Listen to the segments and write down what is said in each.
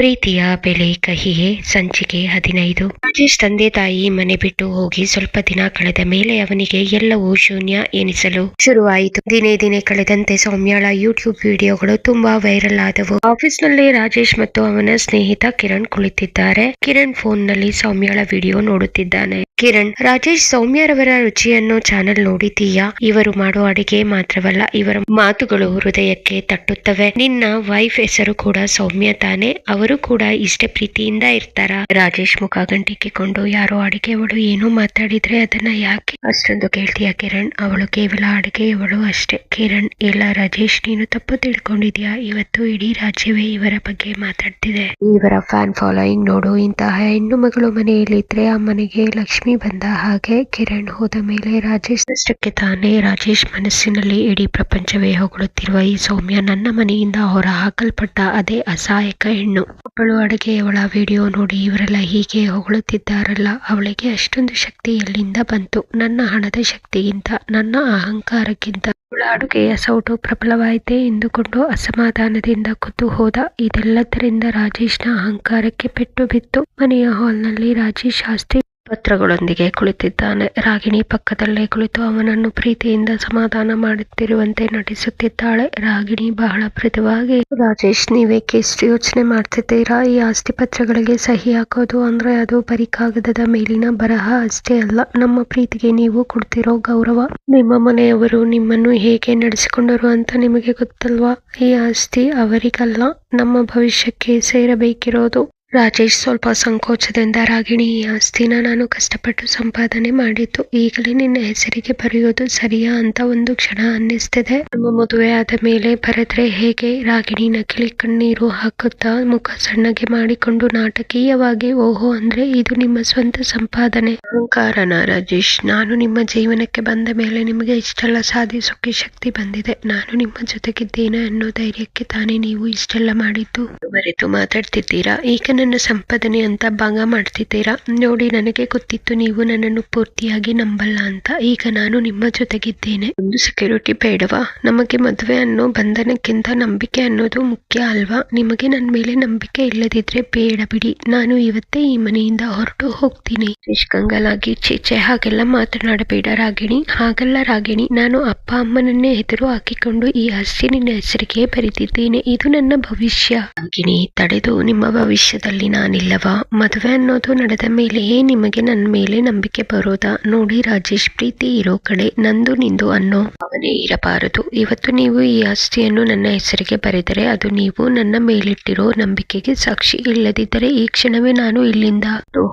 ಪ್ರೀತಿಯ ಬೆಲೆ ಕಹಿಯೇ ಸಂಚಿಕೆ 15. ರಾಜೇಶ್ ತಂದೆ ತಾಯಿ ಮನೆ ಬಿಟ್ಟು ಹೋಗಿ ಸ್ವಲ್ಪ ದಿನ ಕಳೆದ ಮೇಲೆ ಅವನಿಗೆ ಎಲ್ಲವೂ ಶೂನ್ಯ ಎನಿಸಲು ಶುರುವಾಯಿತು. ದಿನೇ ದಿನೇ ಕಳೆದಂತೆ ಸೌಮ್ಯಳ ಯೂಟ್ಯೂಬ್ ವಿಡಿಯೋಗಳು ತುಂಬಾ ವೈರಲ್ ಆದವು. ಆಫೀಸ್ ನಲ್ಲಿ ರಾಜೇಶ್ ಮತ್ತು ಅವನ ಸ್ನೇಹಿತ ಕಿರಣ್ ಕುಳಿತಿದ್ದಾರೆ. ಕಿರಣ್ ಫೋನ್ ನಲ್ಲಿ ಸೌಮ್ಯಳ ವಿಡಿಯೋ ನೋಡುತ್ತಿದ್ದಾನೆ. ಕಿರಣ್, ರಾಜೇಶ್, ಸೌಮ್ಯರವರ ರುಚಿಯನ್ನು ಚಾನೆಲ್ ನೋಡಿದೀಯಾ? ಇವರು ಮಾಡೋ ಅಡಿಗೆ ಮಾತ್ರವಲ್ಲ, ಇವರ ಮಾತುಗಳು ಹೃದಯಕ್ಕೆ ತಟ್ಟುತ್ತವೆ. ನಿನ್ನ ವೈಫ್ ಹೆಸರು ಕೂಡ ಸೌಮ್ಯ ತಾನೆ? ಅವರು ಕೂಡ ಇಷ್ಟೇ ಪ್ರೀತಿಯಿಂದ ಇರ್ತಾರ? ರಾಜೇಶ್ ಮುಖ ಗಂಟಿಕ್ಕಿಕೊಂಡು, ಯಾರೋ ಅಡಿಗೆಯವಳು ಏನೋ ಮಾತಾಡಿದ್ರೆ ಅದನ್ನ ಯಾಕೆ ಅಷ್ಟೊಂದು ಕೇಳ್ತೀಯ ಕಿರಣ್? ಅವಳು ಕೇವಲ ಅಡಿಗೆಯವಳು ಅಷ್ಟೇ. ಕಿರಣ್, ಇಲ್ಲ ರಾಜೇಶ್, ನೀನು ತಪ್ಪು ತಿಳ್ಕೊಂಡಿದ್ಯಾ. ಇವತ್ತು ಇಡೀ ರಾಜ್ಯವೇ ಇವರ ಬಗ್ಗೆ ಮಾತಾಡ್ತಿದೆ. ಇವರ ಫ್ಯಾನ್ ಫಾಲೋಯಿಂಗ್ ನೋಡು. ಇಂತಹ ಹೆಣ್ಣು ಮಗಳು ಮನೆಯಲ್ಲಿದ್ರೆ ಆ ಮನೆಗೆ ಲಕ್ಷ್ಮಿ ಬಂದ ಹಾಗೆ. ಕಿರಣ್ ಹೋದ ಮೇಲೆ ರಾಜೇಶ್ ಅಷ್ಟಕ್ಕೆ ತಾನೇ ರಾಜೇಶ್ ಮನಸ್ಸಿನಲ್ಲಿ ಇಡೀ ಪ್ರಪಂಚವೇ ಹೊಗಳುತ್ತಿರುವ ಈ ಸೌಮ್ಯ ನನ್ನ ಮನೆಯಿಂದ ಹೊರ ಹಾಕಲ್ಪಟ್ಟ ಅದೇ ಅಸಹಾಯಕ ಹೆಣ್ಣು. ಒಬ್ಬಳು ಅಡುಗೆಯವಳ ವಿಡಿಯೋ ನೋಡಿ ಇವರೆಲ್ಲ ಹೀಗೆ ಹೊಗಳುತ್ತಿದ್ದಾರಲ್ಲ, ಅವಳಿಗೆ ಅಷ್ಟೊಂದು ಶಕ್ತಿ ಎಲ್ಲಿಂದ ಬಂತು? ನನ್ನ ಹಣದ ಶಕ್ತಿಗಿಂತ, ನನ್ನ ಅಹಂಕಾರಕ್ಕಿಂತ ಅವಳ ಅಡುಗೆಯ ಸೌಟು ಪ್ರಬಲವಾಯಿತೆ ಎಂದುಕೊಂಡು ಅಸಮಾಧಾನದಿಂದ ಕೂತು ಹೋದ. ಇದೆಲ್ಲದರಿಂದ ರಾಜೇಶ್ನ ಅಹಂಕಾರಕ್ಕೆ ಪೆಟ್ಟು ಬಿತ್ತು. ಮನೆಯ ಹಾಲ್ನಲ್ಲಿ ರಾಜೇಶ್ ಆಸ್ತಿ ಪತ್ರಗಳೊಂದಿಗೆ ಕುಳಿತಿದ್ದಾನೆ. ರಾಗಿಣಿ ಪಕ್ಕದಲ್ಲೇ ಕುಳಿತು ಅವನನ್ನು ಪ್ರೀತಿಯಿಂದ ಸಮಾಧಾನ ಮಾಡುತ್ತಿರುವಂತೆ ನಟಿಸುತ್ತಿದ್ದಾಳೆ. ರಾಗಿಣಿ ಬಹಳ ಮೃದುವಾಗಿ, ರಾಜೇಶ್, ನೀವೇಕೆ ಇಷ್ಟು ಯೋಚನೆ ಮಾಡ್ತಿದ್ದೀರಾ? ಈ ಆಸ್ತಿ ಪತ್ರಗಳಿಗೆ ಸಹಿ ಹಾಕೋದು ಅಂದ್ರೆ ಅದು ಬರೀ ಕಾಗದದ ಮೇಲಿನ ಬರಹ ಅಷ್ಟೇ ಅಲ್ಲ. ನಮ್ಮ ಪ್ರೀತಿಗೆ ನೀವು ಕೊಡ್ತಿರೋ ಗೌರವ. ನಿಮ್ಮ ಮನೆಯವರು ನಿಮ್ಮನ್ನು ಹೇಗೆ ನಡೆಸಿಕೊಂಡರು ಅಂತ ನಿಮಗೆ ಗೊತ್ತಲ್ವಾ? ಈ ಆಸ್ತಿ ಅವರಿಗಲ್ಲ, ನಮ್ಮ ಭವಿಷ್ಯಕ್ಕೆ ಸೇರಬೇಕಿರೋದು. ರಾಜೇಶ್ ಸ್ವಲ್ಪ ಸಂಕೋಚದಿಂದ, ರಾಗಿಣಿ, ಈ ಆಸ್ತಿನ ನಾನು ಕಷ್ಟಪಟ್ಟು ಸಂಪಾದನೆ ಮಾಡಿದ್ದು. ಈಗಲೇ ನಿನ್ನ ಹೆಸರಿಗೆ ಬರೆಯೋದು ಸರಿಯಾ ಅಂತ ಒಂದು ಕ್ಷಣ ಅನ್ನಿಸ್ತಿದೆ. ನಮ್ಮ ಮದುವೆ ಆದ ಮೇಲೆ ಬರೆದ್ರೆ ಹೇಗೆ? ರಾಗಿಣಿ ನಕಲಿ ಕಣ್ಣೀರು ಹಾಕುತ್ತಾ ಮುಖ ಸಣ್ಣಗೆ ಮಾಡಿಕೊಂಡು ನಾಟಕೀಯವಾಗಿ, ಓಹೋ, ಅಂದ್ರೆ ಇದು ನಿಮ್ಮ ಸ್ವಂತ ಸಂಪಾದನೆ? ಅಹಂಕಾರನ ರಾಜೇಶ್? ನಾನು ನಿಮ್ಮ ಜೀವನಕ್ಕೆ ಬಂದ ಮೇಲೆ ನಿಮಗೆ ಇಷ್ಟೆಲ್ಲ ಸಾಧಿಸೋಕೆ ಶಕ್ತಿ ಬಂದಿದೆ. ನಾನು ನಿಮ್ಮ ಜೊತೆಗಿದ್ದೇನೆ ಅನ್ನೋ ಧೈರ್ಯಕ್ಕೆ ತಾನೇ ನೀವು ಇಷ್ಟೆಲ್ಲ ಮಾಡಿದ್ದು. ಮರೆತು ಮಾತಾಡ್ತಿದ್ದೀರಾ? ಈಗ ನನ್ನ ಸಂಪಾದನೆ ಅಂತ ಭಾಗ ಮಾಡ್ತಿದ್ದೀರಾ? ನೋಡಿ, ನನಗೆ ಗೊತ್ತಿತ್ತು ನೀವು ನನ್ನನ್ನು ಪೂರ್ತಿಯಾಗಿ ನಂಬಲ್ಲ ಅಂತ. ಈಗ ನಾನು ನಿಮ್ಮ ಜೊತೆಗಿದ್ದೇನೆ. ಒಂದು ಸೆಕ್ಯೂರಿಟಿ ಬೇಡವಾ? ನಮಗೆ ಮದುವೆ ಅನ್ನೋ ಬಂಧನಕ್ಕಿಂತ ನಂಬಿಕೆ ಅನ್ನೋದು ಮುಖ್ಯ ಅಲ್ವಾ? ನಿಮಗೆ ನನ್ನ ಮೇಲೆ ನಂಬಿಕೆ ಇಲ್ಲದಿದ್ರೆ ಬೇಡ ಬಿಡಿ, ನಾನು ಇವತ್ತೇ ಈ ಮನೆಯಿಂದ ಹೊರಟು ಹೋಗ್ತೀನಿ. ಕಂಗಾಲಾಗಿ, ಚೇಚೆ, ಹಾಗೆಲ್ಲ ಮಾತನಾಡಬೇಡ ರಾಗಿಣಿ. ಹಾಗಲ್ಲ ರಾಗಿಣಿ, ನಾನು ಅಪ್ಪ ಅಮ್ಮನನ್ನೇ ಎದುರು ಹಾಕಿಕೊಂಡು ಈ ಆಸ್ತಿ ನಿನ್ನ ಹೆಸರಿಗೆ ಬರೆದಿದ್ದೇನೆ. ಇದು ನನ್ನ ಭವಿಷ್ಯ. ರಾಗಿಣಿ, ತಡೆದು, ನಿಮ್ಮ ಭವಿಷ್ಯದಲ್ಲಿ ನಾನಿಲ್ಲವಾ? ಮದುವೆ ಅನ್ನೋದು ನಡೆದ ಮೇಲೆಯೇ ನಿಮಗೆ ನನ್ನ ಮೇಲೆ ನಂಬಿಕೆ ಬರೋದಾ? ನೋಡಿ ರಾಜೇಶ್, ಪ್ರೀತಿ ಇರೋ ಕಡೆ ನಂದು ನಿಂದು ಅನ್ನೋ ಭಾವನೆ ಇರಬಾರದು. ಇವತ್ತು ನೀವು ಈ ಆಸ್ತಿಯನ್ನು ನನ್ನ ಹೆಸರಿಗೆ ಬರೆದರೆ ಅದು ನೀವು ನನ್ನ ಮೇಲಿಟ್ಟಿರೋ ನಂಬಿಕೆಗೆ ಸಾಕ್ಷಿ. ಇಲ್ಲದಿದ್ದರೆ ಈ ಕ್ಷಣವೇ ನಾನು ಇಲ್ಲಿಂದ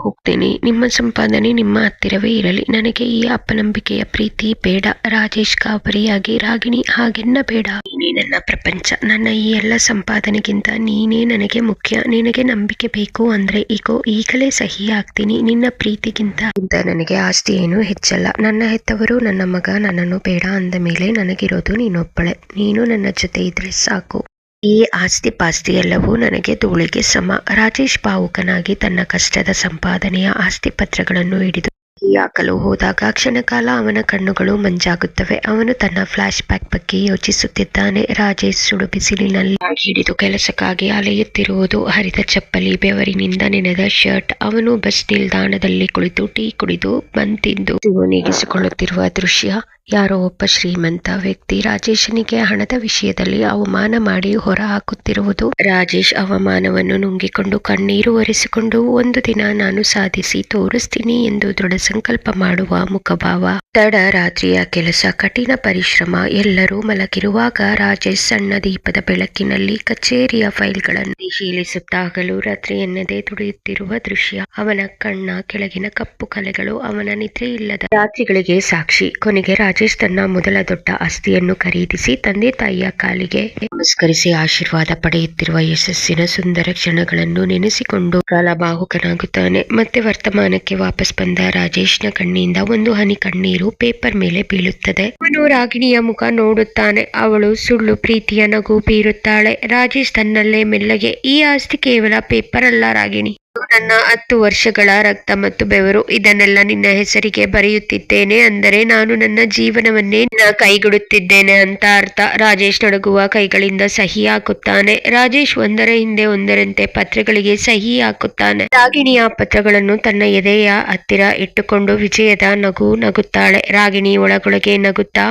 ಹೋಗ್ತೇನೆ. ನಿಮ್ಮ ಸಂಪಾದನೆ ನಿಮ್ಮ ಹತ್ತಿರವೇ ಇರಲಿ. ನನಗೆ ಈ ಅಪನಂಬಿಕೆಯ ಪ್ರೀತಿ ಬೇಡ. ರಾಜೇಶ್ ಗಾಬರಿಯಾಗಿ, ರಾಗಿಣಿ, ಹಾಗೆನ್ನ ಬೇಡ. ನೀನೇ ನನ್ನ ಪ್ರಪಂಚ. ನನ್ನ ಈ ಎಲ್ಲ ಸಂಪಾದನೆಗಿಂತ ನೀನೇ ನನಗೆ ಮುಖ್ಯ. ನಿನಗೆ ನಂಬಿಕೆ ಬೇಕು ಅಂದ್ರೆ ಈಗಲೇ ಸಹಿ ಹಾಕ್ತೀನಿ. ನಿನ್ನ ಪ್ರೀತಿಗಿಂತ ನನಗೆ ಆಸ್ತಿ ಏನು ಹೆಚ್ಚಲ್ಲ. ನನ್ನ ಹೆತ್ತವರು, ನನ್ನ ಮಗ ನನ್ನನ್ನು ಬೇಡ ಅಂದ ಮೇಲೆ ನನಗಿರೋದು ನೀನೊಬ್ಬಳೆ. ನೀನು ನನ್ನ ಜೊತೆ ಇದ್ರೆ ಸಾಕು. ಈ ಆಸ್ತಿ ಪಾಸ್ತಿ ಎಲ್ಲವೂ ನನಗೆ ಧೂಳಿಗೆ ಸಮ. ರಾಜೇಶ್ ಭಾವುಕನಾಗಿ ತನ್ನ ಕಷ್ಟದ ಸಂಪಾದನೆಯ ಆಸ್ತಿ ಪತ್ರಗಳನ್ನು ಹಿಡಿದು ಹಾಕಲು ಹೋದಾಗ ಕ್ಷಣಕಾಲ ಅವನ ಕಣ್ಣುಗಳು ಮಂಜಾಗುತ್ತವೆ. ಅವನು ತನ್ನ ಫ್ಲಾಶ್ ಬ್ಯಾಕ್ ಬಗ್ಗೆ ಯೋಚಿಸುತ್ತಿದ್ದಾನೆ. ರಾಜೇಶ್ ಸುಡು ಬಿಸಿಲಿನಲ್ಲಿ ಹಿಡಿದು ಕೆಲಸಕ್ಕಾಗಿ ಅಲೆಯುತ್ತಿರುವುದು, ಹರಿದ ಚಪ್ಪಲಿ, ಬೆವರಿನಿಂದ ನೆನೆದ ಶರ್ಟ್. ಅವನು ಬಸ್ ನಿಲ್ದಾಣದಲ್ಲಿ ಕುಳಿತು ಟೀ ಕುಡಿದು ಬನ್ ತಿಂದು ನೀಗಿಸಿಕೊಳ್ಳುತ್ತಿರುವ ದೃಶ್ಯ. ಯಾರೋ ಒಬ್ಬ ಶ್ರೀಮಂತ ವ್ಯಕ್ತಿ ರಾಜೇಶನಿಗೆ ಹಣದ ವಿಷಯದಲ್ಲಿ ಅವಮಾನ ಮಾಡಿ ಹೊರ ಹಾಕುತ್ತಿರುವುದು. ರಾಜೇಶ್ ಅವಮಾನವನ್ನು ನುಂಗಿಕೊಂಡು ಕಣ್ಣೀರು ಒರೆಸಿಕೊಂಡು, ಒಂದು ದಿನ ನಾನು ಸಾಧಿಸಿ ತೋರಿಸ್ತೀನಿ ಎಂದು ದೃಢ ಸಂಕಲ್ಪ ಮಾಡುವ ಮುಖಭಾವ. ತಡ ರಾತ್ರಿಯ ಕೆಲಸ, ಕಠಿಣ ಪರಿಶ್ರಮ. ಎಲ್ಲರೂ ಮಲಗಿರುವಾಗ ರಾಜೇಶ್ ಸಣ್ಣ ದೀಪದ ಬೆಳಕಿನಲ್ಲಿ ಕಚೇರಿಯ ಫೈಲ್ಗಳನ್ನು ಪರಿಶೀಲಿಸುತ್ತಾ ಹಗಲು ರಾತ್ರಿ ಎನ್ನದೇ ದುಡಿಯುತ್ತಿರುವ ದೃಶ್ಯ. ಅವನ ಕಣ್ಣ ಕೆಳಗಿನ ಕಪ್ಪು ಕಲೆಗಳು ಅವನ ನಿದ್ರೆ ಇಲ್ಲದ ರಾತ್ರಿಗಳಿಗೆ ಸಾಕ್ಷಿ. ಕೊನೆಗೆ ರಾಜೇಶ್ ತನ್ನ ಮೊದಲ ದೊಡ್ಡ ಆಸ್ತಿಯನ್ನು ಖರೀದಿಸಿ ತಂದೆ ತಾಯಿಯ ಕಾಲಿಗೆ ನಮಸ್ಕರಿಸಿ ಆಶೀರ್ವಾದ ಪಡೆಯುತ್ತಿರುವ ಯಶಸ್ಸಿನ ಸುಂದರ ಕ್ಷಣಗಳನ್ನು ನೆನೆಸಿಕೊಂಡು ಕಾಲಭಾವುಕನಾಗುತ್ತಾನೆ. ಮತ್ತೆ ವರ್ತಮಾನಕ್ಕೆ ವಾಪಸ್ ಬಂದ ರಾಜೇಶ್ನ ಕಣ್ಣಿಂದ ಒಂದು ಹನಿ ಕಣ್ಣೀರು ಪೇಪರ್ ಮೇಲೆ ಬೀಳುತ್ತದೆ. ಅವನು ರಾಗಿಣಿಯ ಮುಖ ನೋಡುತ್ತಾನೆ. ಅವಳು ಸುಳ್ಳು ಪ್ರೀತಿಯ ನಗು ಬೀರುತ್ತಾಳೆ. ರಾಜೇಶ್ ತನ್ನಲ್ಲೇ ಮೆಲ್ಲಗೆ, ಈ ಆಸ್ತಿ ಕೇವಲ ಪೇಪರ್ ಅಲ್ಲ ರಾಗಿಣಿ, ನನ್ನ 10 ವರ್ಷಗಳ ರಕ್ತ ಮತ್ತು ಬೆವರು ಇದನ್ನೆಲ್ಲ ನಿನ್ನ ಹೆಸರಿಗೆ ಬರೆಯುತ್ತಿದ್ದೇನೆ. ಅಂದರೆ ನಾನು ನನ್ನ ಜೀವನವನ್ನೇ ನಿನ್ನ ಕೈಗಿಡುತ್ತಿದ್ದೇನೆ ಅಂತ ಅರ್ಥ. ರಾಜೇಶ್ ನಡುಗುವ ಕೈಗಳಿಂದ ಸಹಿ ಹಾಕುತ್ತಾನೆ. ರಾಜೇಶ್ ಒಂದರ ಹಿಂದೆ ಒಂದರಂತೆ ಪತ್ರಗಳಿಗೆ ಸಹಿ ಹಾಕುತ್ತಾನೆ. ರಾಗಿಣಿ ಆ ಪತ್ರಗಳನ್ನು ತನ್ನ ಎದೆಯ ಹತ್ತಿರ ಇಟ್ಟುಕೊಂಡು ವಿಜಯದ ನಗು ನಗುತ್ತಾಳೆ. ರಾಗಿಣಿ ಒಳಗೊಳಗೆ ನಗುತ್ತಾ,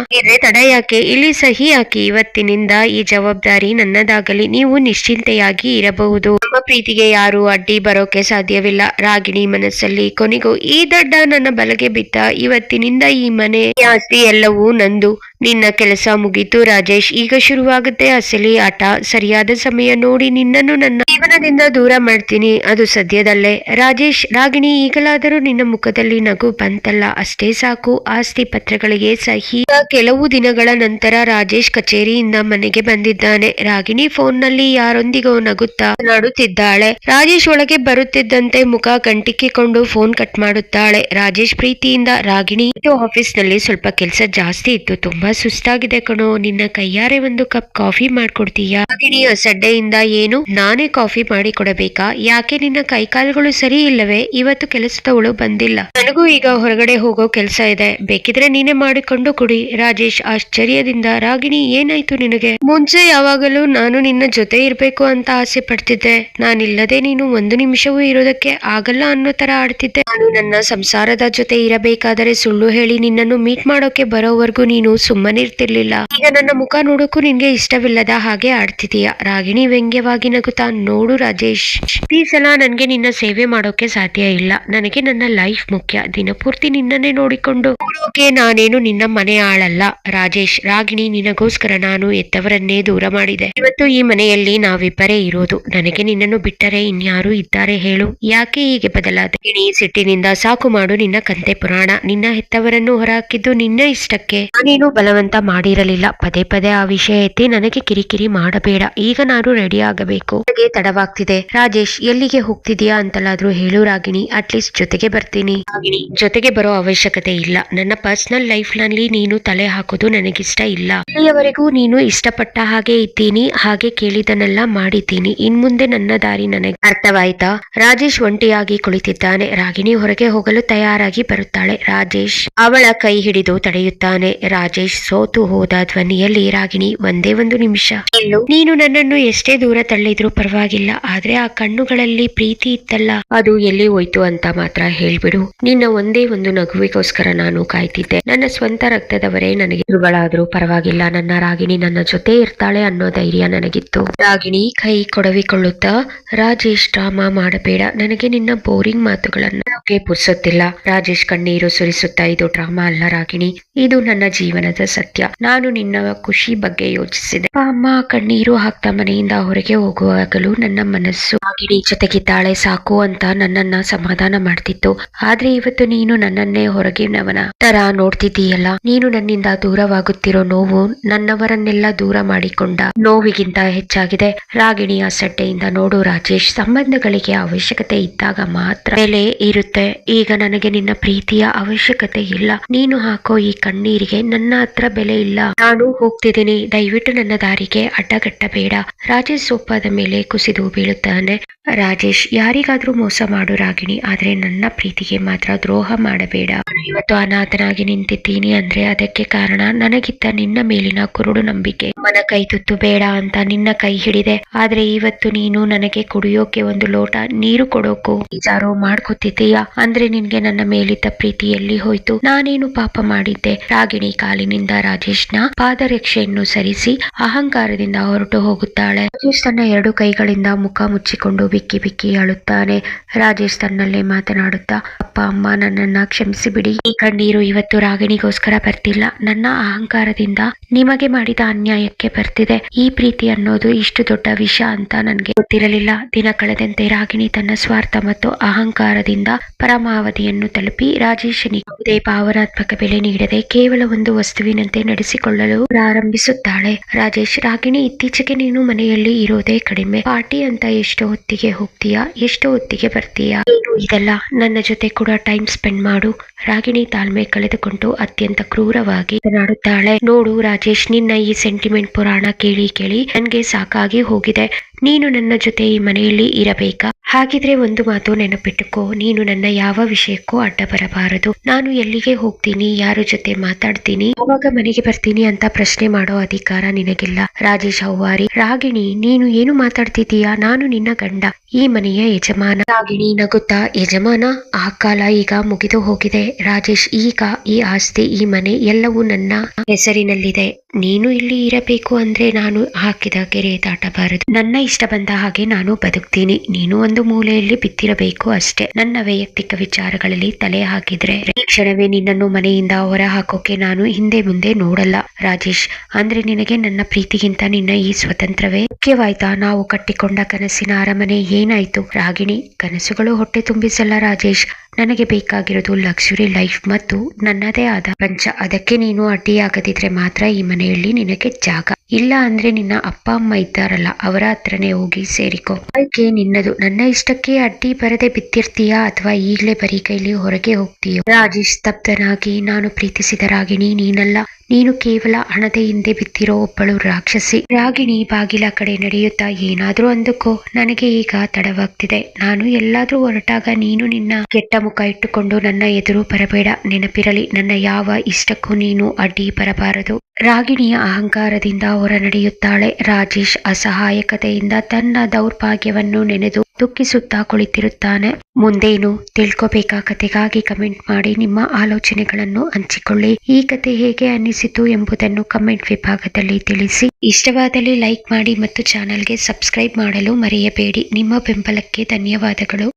ತಡ ಯಾಕೆ, ಇಲ್ಲಿ ಸಹಿ ಹಾಕಿ. ಇವತ್ತಿನಿಂದ ಈ ಜವಾಬ್ದಾರಿ ನನ್ನದಾಗಲಿ. ನೀವು ನಿಶ್ಚಿಂತೆಯಾಗಿ ಇರಬಹುದು. ನಮ್ಮ ಪ್ರೀತಿಗೆ ಯಾರು ಅಡ್ಡಿ ಬರೋಕೆ ಸಾಧ್ಯವಿಲ್ಲ. ರಾಗಿಣಿ ಮನಸ್ಸಲ್ಲಿ, ಕೊನೆಗೂ ಈ ದಡ್ಡ ನನ್ನ ಬಲಗೆ ಬಿದ್ದ. ಇವತ್ತಿನಿಂದ ಈ ಮನೆ ಆಸ್ತಿ ಎಲ್ಲವೂ ನಂದು. ನಿನ್ನ ಕೆಲಸ ಮುಗೀತು ರಾಜೇಶ್. ಈಗ ಶುರುವಾಗುತ್ತೆ ಅಸಲಿ ಆಟ. ಸರಿಯಾದ ಸಮಯ ನೋಡಿ ನಿನ್ನನ್ನು ನನ್ನ ಜೀವನದಿಂದ ದೂರ ಮಾಡ್ತೀನಿ. ಅದು ಸದ್ಯದಲ್ಲೇ. ರಾಜೇಶ್, ರಾಗಿಣಿ, ಈಗಲಾದರೂ ನಿನ್ನ ಮುಖದಲ್ಲಿ ನಗು ಬಂತಲ್ಲ, ಅಷ್ಟೇ ಸಾಕು. ಆಸ್ತಿ ಪತ್ರಗಳಿಗೆ ಸಹಿ. ಕೆಲವು ದಿನಗಳ ನಂತರ ರಾಜೇಶ್ ಕಚೇರಿಯಿಂದ ಮನೆಗೆ ಬಂದಿದ್ದಾನೆ. ರಾಗಿಣಿ ಫೋನ್ ನಲ್ಲಿ ಯಾರೊಂದಿಗೋ ನಗುತ್ತಾ ಮಾತನಾಡುತ್ತಿದ್ದಾಳೆ. ರಾಜೇಶ್ ಒಳಗೆ ಬರುತ್ತಿದ್ದಂತೆ ಮುಖ ಗಂಟಿಕ್ಕಿಕೊಂಡು ಫೋನ್ ಕಟ್ ಮಾಡುತ್ತಾಳೆ. ರಾಜೇಶ್ ಪ್ರೀತಿಯಿಂದ, ರಾಗಿಣಿ, ಆಫೀಸ್ ನಲ್ಲಿ ಸ್ವಲ್ಪ ಕೆಲಸ ಜಾಸ್ತಿ ಇತ್ತು, ತುಂಬಾ ಸುಸ್ತಾಗಿದೆ ಕಣೋ, ನಿನ್ನ ಕೈಯಾರೆ ಒಂದು ಕಪ್ ಕಾಫಿ ಮಾಡ್ಕೊಡ್ತೀಯಾ? ರಾಗಿಣಿ ಅಸಡ್ಡೆಯಿಂದ, ಏನು, ನಾನೇ ಕಾಫಿ ಮಾಡಿ ಕೊಡಬೇಕಾ? ಯಾಕೆ ನಿನ್ನ ಕೈಕಾಲುಗಳು ಸರಿ ಇಲ್ಲವೇ? ಇವತ್ತು ಕೆಲಸದವಳು ಬಂದಿಲ್ಲ. ನನಗೂ ಈಗ ಹೊರಗಡೆ ಹೋಗೋ ಕೆಲಸ ಇದೆ, ಬೇಕಿದ್ರೆ ನೀನೇ ಮಾಡಿಕೊಂಡು ಕುಡಿ. ರಾಜೇಶ್ ಆಶ್ಚರ್ಯದಿಂದ, ರಾಗಿಣಿ, ಏನಾಯ್ತು ನಿನಗೆ? ಮುಂಚೆ ಯಾವಾಗಲೂ ನಾನು ನಿನ್ನ ಜೊತೆ ಇರ್ಬೇಕು ಅಂತ ಆಸೆ ಪಡ್ತಿದ್ದೆ. ನಾನಿಲ್ಲದೆ ನೀನು ಒಂದು ನಿಮಿಷವೂ ಇರೋದಕ್ಕೆ ಆಗಲ್ಲ ಅನ್ನೋ ತರ ಆಡ್ತಿದ್ದೆ. ನಾನು ನನ್ನ ಸಂಸಾರದ ಜೊತೆ ಇರಬೇಕಾದರೆ ಸುಳ್ಳು ಹೇಳಿ ನಿನ್ನನ್ನು ಮೀಟ್ ಮಾಡೋಕೆ ಬರೋವರೆಗೂ ನೀನು ಸುಮ್ಮನಿರ್ತಿರ್ಲಿಲ್ಲ. ಈಗ ನನ್ನ ಮುಖ ನೋಡೋಕು ನಿನ್ಗೆ ಇಷ್ಟವಿಲ್ಲದ ಹಾಗೆ ಆಡ್ತಿದೀಯ. ರಾಗಿಣಿ ವ್ಯಂಗ್ಯವಾಗಿ ನಗುತ್ತಾ, ನೋಡು ರಾಜೇಶ್, ಈ ಸಲ ನನ್ಗೆ ನಿನ್ನ ಸೇವೆ ಮಾಡೋಕೆ ಸಾಧ್ಯ ಇಲ್ಲ. ನನಗೆ ನನ್ನ ಲೈಫ್ ಮುಖ್ಯ. ದಿನಪೂರ್ತಿ ನಿನ್ನನ್ನೇ ನೋಡಿಕೊಂಡು ನಾನೇನು ನಿನ್ನ ಮನೆ ಆಳಲ್ಲ. ರಾಜೇಶ್, ರಾಗಿಣಿ, ನಿನಗೋಸ್ಕರ ನಾನು ಎತ್ತವರನ್ನೇ ದೂರ ಮಾಡಿದೆ. ಇವತ್ತು ಈ ಮನೆಯಲ್ಲಿ ನಾವಿಬ್ಬರೇ ಇರೋದು. ನನಗೆ ನಿನ್ನನ್ನು ಬಿಟ್ಟರೆ ಇನ್ಯಾರು ಇದ್ದಾರೆ ಹೇಳು? ಯಾಕೆ ಹೀಗೆ ಬದಲಾದ? ಸಿಟ್ಟಿನಿಂದ, ಸಾಕು ಮಾಡು ನಿನ್ನ ಕಂತೆ ಪುರಾಣ. ನಿನ್ನ ಹೆತ್ತವರನ್ನು ಹೊರಹಾಕಿದ್ದು ನಿನ್ನ ಇಷ್ಟಕ್ಕೆ. ನಾನೇನು ಬಲವಂತ ಮಾಡಿರಲಿಲ್ಲ. ಪದೇ ಪದೇ ಆ ವಿಷಯ ಎತ್ತಿ ನನಗೆ ಕಿರಿಕಿರಿ ಮಾಡಬೇಡ. ಈಗ ನಾನು ರೆಡಿ ಆಗಬೇಕು. ನನಗೆ ತಡವಾಗ್ತಿದೆ. ರಾಜೇಶ್, ಎಲ್ಲಿಗೆ ಹೋಗ್ತಿದೀಯಾ ಅಂತಲಾದ್ರೂ ಹೇಳು ರಾಗಿಣಿ. ಅಟ್ಲೀಸ್ಟ್ ಜೊತೆಗೆ ಬರ್ತೀನಿ. ರಾಗಿಣಿ, ಜೊತೆಗೆ ಬರೋ ಅವಶ್ಯಕತೆ ಇಲ್ಲ. ನನ್ನ ಪರ್ಸನಲ್ ಲೈಫ್ ನಲ್ಲಿ ನೀನು ತಲೆ ಹಾಕೋದು ನನಗಿಷ್ಟ ಇಲ್ಲ. ಇಲ್ಲಿಯವರೆಗೂ ನೀನು ಇಷ್ಟಪಟ್ಟ ಹಾಗೆ ಇದ್ದೀನಿ, ಹಾಗೆ ಕೇಳಿದನೆಲ್ಲ ಮಾಡಿದ್ದೀನಿ. ಇನ್ ಮುಂದೆ ನನ್ನ ದಾರಿ ನನಗೆ ಅರ್ಥವಾಯ್ತಾ? ರಾಜೇಶ್ ಒಂಟಿಯಾಗಿ ಕುಳಿತಿದ್ದಾನೆ. ರಾಗಿಣಿ ಹೊರಗೆ ಹೋಗಲು ತಯಾರಾಗಿ ಬರುತ್ತಾಳೆ. ರಾಜೇಶ್ ಅವಳ ಕೈ ಹಿಡಿದು ತಡೆಯುತ್ತಾನೆ. ರಾಜೇಶ್ ಸೋತು ಹೋದ ಧ್ವನಿಯಲ್ಲಿ, ರಾಗಿಣಿ, ಒಂದೇ ಒಂದು ನಿಮಿಷ. ನೀನು ನನ್ನನ್ನು ಎಷ್ಟೇ ದೂರ ತಳ್ಳಿದ್ರು ಪರವಾಗಿಲ್ಲ, ಆದ್ರೆ ಆ ಕಣ್ಣುಗಳಲ್ಲಿ ಪ್ರೀತಿ ಇತ್ತಲ್ಲ, ಅದು ಎಲ್ಲಿ ಹೋಯ್ತು ಅಂತ ಮಾತ್ರ ಹೇಳ್ಬಿಡು. ನಿನ್ನ ಒಂದೇ ಒಂದು ನಗುವಿಗೋಸ್ಕರ ನಾನು ಕಾಯ್ತಿದ್ದೆ. ನನ್ನ ಸ್ವಂತ ರಕ್ತದವರೇ ನನಗೆ ದುರ್ಗಳಾದ್ರೂ ಪರವಾಗಿಲ್ಲ, ನನ್ನ ರಾಗಿಣಿ ನನ್ನ ಜೊತೆ ಇರ್ತಾಳೆ ಅನ್ನೋ ಧೈರ್ಯ ನನಗಿತ್ತು. ರಾಗಿಣಿ ಕೈ ಕೊಡವಿಕೊಳ್ಳುತ್ತಾ, ರಾಜೇಶ್, ಡ್ರಾಮಾ ಮಾಡಬೇಡ. ನನಗೆ ನಿನ್ನ ಬೋರಿಂಗ್ ಮಾತುಗಳನ್ನ ಪುರ್ಸೊತ್ತಿಲ್ಲ. ರಾಜೇಶ್ ಕಣ್ಣೀರು ಸುರಿಸುತ್ತಾ, ಇದು ಡ್ರಾಮಾ ಅಲ್ಲ ರಾಗಿಣಿ, ಇದು ನನ್ನ ಜೀವನದ ಸತ್ಯ. ನಾನು ನಿನ್ನ ಖುಷಿ ಬಗ್ಗೆ ಯೋಚಿಸಿದೆ. ಅಮ್ಮ ಕಣ್ಣೀರು ಹಾಕ್ತಾ ಮನೆಯಿಂದ ಹೊರಗೆ ಹೋಗುವಾಗಲೂ ನನ್ನ ಮನಸ್ಸು ರಾಗಿಣಿ ಜೊತೆಗಿದ್ದಾಳೆ ಸಾಕು ಅಂತ ನನ್ನನ್ನ ಸಮಾಧಾನ ಮಾಡ್ತಿತ್ತು. ಆದ್ರೆ ಇವತ್ತು ನೀನು ನನ್ನನ್ನೇ ಹೊರಗಿನವನ ತರ ನೋಡ್ತಿದ್ದೀಯಲ್ಲ. ನೀನು ನನ್ನಿಂದ ದೂರವಾಗುತ್ತಿರೋ ನೋವು ನನ್ನವರನ್ನೆಲ್ಲ ದೂರ ಮಾಡಿಕೊಂಡ ನೋವಿಗಿಂತ ಹೆಚ್ಚಾಗಿದೆ. ರಾಗಿಣಿ ಅಸಡ್ಡೆಯಿಂದ, ನೋಡು ರಾಜೇಶ್, ಸಂಬಂಧಗಳಿಗೆ ಅವಶ್ಯಕತೆ ಇದ್ದಾಗ ಮಾತ್ರ ಬೆಲೆ ಇರುತ್ತೆ. ಈಗ ನನಗೆ ನಿನ್ನ ಪ್ರೀತಿಯ ಅವಶ್ಯಕತೆ ಇಲ್ಲ. ನೀನು ಹಾಕೋ ಈ ಕಣ್ಣೀರಿಗೆ ನನ್ನ ಹತ್ರ ಬೆಲೆ ಇಲ್ಲ. ನಾನು ಹೋಗ್ತಿದ್ದೀನಿ, ದಯವಿಟ್ಟು ನನ್ನ ದಾರಿಗೆ ಅಡ್ಡಗಟ್ಟಬೇಡ. ರಾಜೇಶ್ ಸೋಫಾದ ಮೇಲೆ ಕುಸಿದು ಬೀಳುತ್ತಾನೆ. ರಾಜೇಶ್, ಯಾರಿಗಾದ್ರೂ ಮೋಸ ಮಾಡು ರಾಗಿಣಿ, ಆದ್ರೆ ನನ್ನ ಪ್ರೀತಿಗೆ ಮಾತ್ರ ದ್ರೋಹ ಮಾಡಬೇಡ. ಇವತ್ತು ಅನಾಥನಾಗಿ ನಿಂತಿದ್ದೀನಿ ಅಂದ್ರೆ ಅದಕ್ಕೆ ಕಾರಣ ನನಗಿದ್ದ ನಿನ್ನ ಮೇಲಿನ ಕುರುಡು ನಂಬಿಕೆ. ಮನ ಕೈ ತುತ್ತು ಬೇಡ ಅಂತ ನಿನ್ನ ಕೈ ಹಿಡಿದೆ, ಆದ್ರೆ ಇವತ್ತು ನೀನು ನನಗೆ ಕುಡಿಯೋಕೆ ಒಂದು ಲೋಟ ನೀರು ಕೊಡೋಕು ವಿಚಾರ ಮಾಡ್ಕೊತಿದ್ದೀಯಾ ಅಂದ್ರೆ ನಿನ್ಗೆ ನನ್ನ ಮೇಲಿದ್ದ ಪ್ರೀತಿ ಎಲ್ಲಿ ಹೋಯ್ತು? ನಾನೇನು ಪಾಪ ಮಾಡಿದ್ದೆ? ರಾಗಿಣಿ ಕಾಲಿನಿಂದ ರಾಜೇಶ್ನ ಪಾದರಕ್ಷೆಯನ್ನು ಸರಿಸಿ ಅಹಂಕಾರದಿಂದ ಹೊರಟು ಹೋಗುತ್ತಾಳೆ. ರಾಜೇಶ್ ತನ್ನ 2 ಕೈಗಳಿಂದ ಮುಖ ಮುಚ್ಚಿಕೊಂಡು ಬಿಕ್ಕಿ ಬಿಕ್ಕಿ ಅಳುತ್ತಾನೆ. ರಾಜೇಶ್ ತನ್ನಲ್ಲೇ ಮಾತನಾಡುತ್ತಾ, ಅಪ್ಪ ಅಮ್ಮ, ನನ್ನನ್ನ ಕ್ಷಮಿಸಿ ಬಿಡಿ. ಈ ಕಣ್ಣೀರು ಇವತ್ತು ರಾಗಿಣಿಗೋಸ್ಕರ ಬರ್ತಿಲ್ಲ, ನನ್ನ ಅಹಂಕಾರದಿಂದ ನಿಮಗೆ ಮಾಡಿದ ಅನ್ಯಾಯಕ್ಕೆ ಬರ್ತಿದೆ. ಈ ಪ್ರೀತಿ ಅನ್ನೋದು ಇಷ್ಟು ದೊಡ್ಡ ವಿಷ ಅಂತ ನನ್ಗೆ ಗೊತ್ತಿರಲಿಲ್ಲ. ದಿನ ಕಳೆದಂತೆ ರಾಗಿಣಿ ತನ್ನ ಸ್ವಾರ್ಥ ಮತ್ತು ಅಹಂಕಾರದಿಂದ ಪರಮಾವಧಿಯನ್ನು ತಲುಪಿ ರಾಜೇಶನಿಗೆ ಯಾವುದೇ ಭಾವನಾತ್ಮಕ ಬೆಲೆ ನೀಡದೆ ಕೇವಲ ಒಂದು ವಸ್ತುವಿನಂತೆ ನಡೆಸಿಕೊಳ್ಳಲು ಪ್ರಾರಂಭಿಸುತ್ತಾಳೆ. ರಾಜೇಶ್, ರಾಗಿಣಿ, ಇತ್ತೀಚೆಗೆ ನೀನು ಮನೆಯಲ್ಲಿ ಇರೋದೇ ಕಡಿಮೆ. ಪಾರ್ಟಿ ಅಂತ ಎಷ್ಟೋ ಹೊತ್ತಿಗೆ ಹೋಗ್ತೀಯಾ, ಎಷ್ಟೋ ಹೊತ್ತಿಗೆ ಬರ್ತೀಯಾ? ಇದೆಲ್ಲ ನನ್ನ ಜೊತೆ ಕೂಡ ಟೈಮ್ ಸ್ಪೆಂಡ್ ಮಾಡು. ರಾಗಿಣಿ ತಾಳ್ಮೆ ಕಳೆದುಕೊಂಡು ಅತ್ಯಂತ ಕ್ರೂರವಾಗಿ ಮಾತನಾಡುತ್ತಾಳೆ. ನೋಡು ರಾಜೇಶ್, ನಿನ್ನ ಈ ಸೆಂಟಿಮೆಂಟ್ ಪುರಾಣ ಕೇಳಿ ಕೇಳಿ ನನ್ಗೆ ಸಾಕಾಗಿ ಹೋಗಿದೆ. ನೀನು ನನ್ನ ಜೊತೆ ಈ ಮನೆಯಲ್ಲಿ ಇರಬೇಕಾ? ಹಾಗಿದ್ರೆ ಒಂದು ಮಾತು ನೆನಪಿಟ್ಟುಕೋ, ನೀನು ನನ್ನ ಯಾವ ವಿಷಯಕ್ಕೂ ಅಡ್ಡ ಬರಬಾರದು. ನಾನು ಎಲ್ಲಿಗೆ ಹೋಗ್ತೀನಿ, ಯಾರ ಜೊತೆ ಮಾತಾಡ್ತೀನಿ, ಯಾವಾಗ ಮನೆಗೆ ಬರ್ತೀನಿ ಅಂತ ಪ್ರಶ್ನೆ ಮಾಡೋ ಅಧಿಕಾರ ನಿನಗಿಲ್ಲ. ರಾಜೇಶ್ ಹೌವಾರಿ. ರಾಗಿಣಿ, ನೀನು ಏನು ಮಾತಾಡ್ತಿದ್ದೀಯಾ? ನಾನು ನಿನ್ನ ಗಂಡ, ಈ ಮನೆಯ ಯಜಮಾನ. ರಾಗಿಣಿ ನಗುತ್ತಾ, ಯಜಮಾನ? ಆ ಕಾಲ ಈಗ ಮುಗಿದು ಹೋಗಿದೆ ರಾಜೇಶ್. ಈಗ ಈ ಆಸ್ತಿ, ಈ ಮನೆ ಎಲ್ಲವೂ ನನ್ನ ಹೆಸರಿನಲ್ಲಿದೆ. ನೀನು ಇಲ್ಲಿ ಇರಬೇಕು ಅಂದ್ರೆ ನಾನು ಹಾಕಿದ ಕೆರೆ ದಾಟಬಾರದು. ನನ್ನ ಇಷ್ಟ ಬಂದ ಹಾಗೆ ನಾನು ಬದುಕ್ತೀನಿ. ನೀನು ಒಂದು ಮೂಲೆಯಲ್ಲಿ ಬಿದ್ದಿರಬೇಕು ಅಷ್ಟೇ. ನನ್ನ ವೈಯಕ್ತಿಕ ವಿಚಾರಗಳಲ್ಲಿ ತಲೆ ಹಾಕಿದ್ರೆ ಈ ಕ್ಷಣವೇ ನಿನ್ನನ್ನು ಮನೆಯಿಂದ ಹೊರ ಹಾಕೋಕೆ ನಾನು ಹಿಂದೆ ಮುಂದೆ ನೋಡಲ್ಲ. ರಾಜೇಶ್, ಅಂದ್ರೆ ನಿನಗೆ ನನ್ನ ಪ್ರೀತಿಗಿಂತ ನಿನ್ನ ಈ ಸ್ವತಂತ್ರವೇ ಮುಖ್ಯವಾಯ್ತಾ? ನಾವು ಕಟ್ಟಿಕೊಂಡ ಕನಸಿನ ಅರಮನೆ ಏನಾಯ್ತು? ರಾಗಿಣಿ, ಕನಸುಗಳು ಹೊಟ್ಟೆ ತುಂಬಿಸಲ್ಲ ರಾಜೇಶ್. ನನಗೆ ಬೇಕಾಗಿರೋದು ಲಕ್ಸುರಿ ಲೈಫ್ ಮತ್ತು ನನ್ನದೇ ಆದ ಪ್ರಪಂಚ. ಅದಕ್ಕೆ ನೀನು ಅಡ್ಡಿಯಾಗದಿದ್ರೆ ಮಾತ್ರ ಈ ಮನೆಯಲ್ಲಿ ನಿನಗೆ ಜಾಗ. ಇಲ್ಲ ಅಂದ್ರೆ ನಿನ್ನ ಅಪ್ಪ ಅಮ್ಮ ಇದ್ದಾರಲ್ಲ, ಅವರ ಹತ್ರನೇ ಹೋಗಿ ಸೇರಿಕೋ. ಆಯ್ಕೆ ನಿನ್ನದು. ನನ್ನ ಇಷ್ಟಕ್ಕೆ ಅಡ್ಡಿ ಬರದೆ ಬಿದ್ದಿರ್ತೀಯಾ ಅಥವಾ ಈಗ್ಲೇ ಬರೀ ಕೈಲಿ ಹೊರಗೆ ಹೋಗ್ತೀಯೋ? ರಾಜೇಶ್ ಸ್ತಬ್ಧನಾಗಿ, ನಾನು ಪ್ರೀತಿಸಿದ ರಾಗಿಣಿ ನೀನಲ್ಲ. ನೀನು ಕೇವಲ ಹಣದ ಹಿಂದೆ ಬಿದ್ದಿರೋ ಒಬ್ಬಳು ರಾಕ್ಷಸಿ. ರಾಗಿಣಿ ಬಾಗಿಲ ಕಡೆ ನಡೆಯುತ್ತಾ, ಏನಾದ್ರೂ ಅಂದುಕೋ, ನನಗೆ ಈಗ ತಡವಾಗ್ತಿದೆ. ನಾನು ಎಲ್ಲಾದ್ರೂ ಹೊರಟಾಗ ನೀನು ನಿನ್ನ ಕೆಟ್ಟ ಮುಖ ಇಟ್ಟುಕೊಂಡು ನನ್ನ ಎದುರು ಬರಬೇಡ. ನೆನಪಿರಲಿ, ನನ್ನ ಯಾವ ಇಷ್ಟಕ್ಕೂ ನೀನು ಅಡ್ಡಿ ಬರಬಾರದು. ರಾಗಿಣಿಯ ಅಹಂಕಾರದಿಂದ ಹೊರ ನಡೆಯುತ್ತಾಳೆ. ರಾಜೇಶ್ ಅಸಹಾಯಕತೆಯಿಂದ ತನ್ನ ದೌರ್ಭಾಗ್ಯವನ್ನು ನೆನೆದು ದುಃಖಿಸುತ್ತಾ ಕುಳಿತಿರುತ್ತಾನೆ. ಮುಂದೇನು ತಿಳ್ಕೋಬೇಕಾ? ಕತೆಗಾಗಿ ಕಮೆಂಟ್ ಮಾಡಿ ನಿಮ್ಮ ಆಲೋಚನೆಗಳನ್ನು ಹಂಚಿಕೊಳ್ಳಿ. ಈ ಕತೆ ಹೇಗೆ ಅನ್ನಿಸಿತು ಎಂಬುದನ್ನು ಕಮೆಂಟ್ ವಿಭಾಗದಲ್ಲಿ ತಿಳಿಸಿ. ಇಷ್ಟವಾದಲ್ಲಿ ಲೈಕ್ ಮಾಡಿ ಮತ್ತು ಚಾನೆಲ್ಗೆ ಸಬ್ಸ್ಕ್ರೈಬ್ ಮಾಡಲು ಮರೆಯಬೇಡಿ. ನಿಮ್ಮ ಬೆಂಬಲಕ್ಕೆ ಧನ್ಯವಾದಗಳು.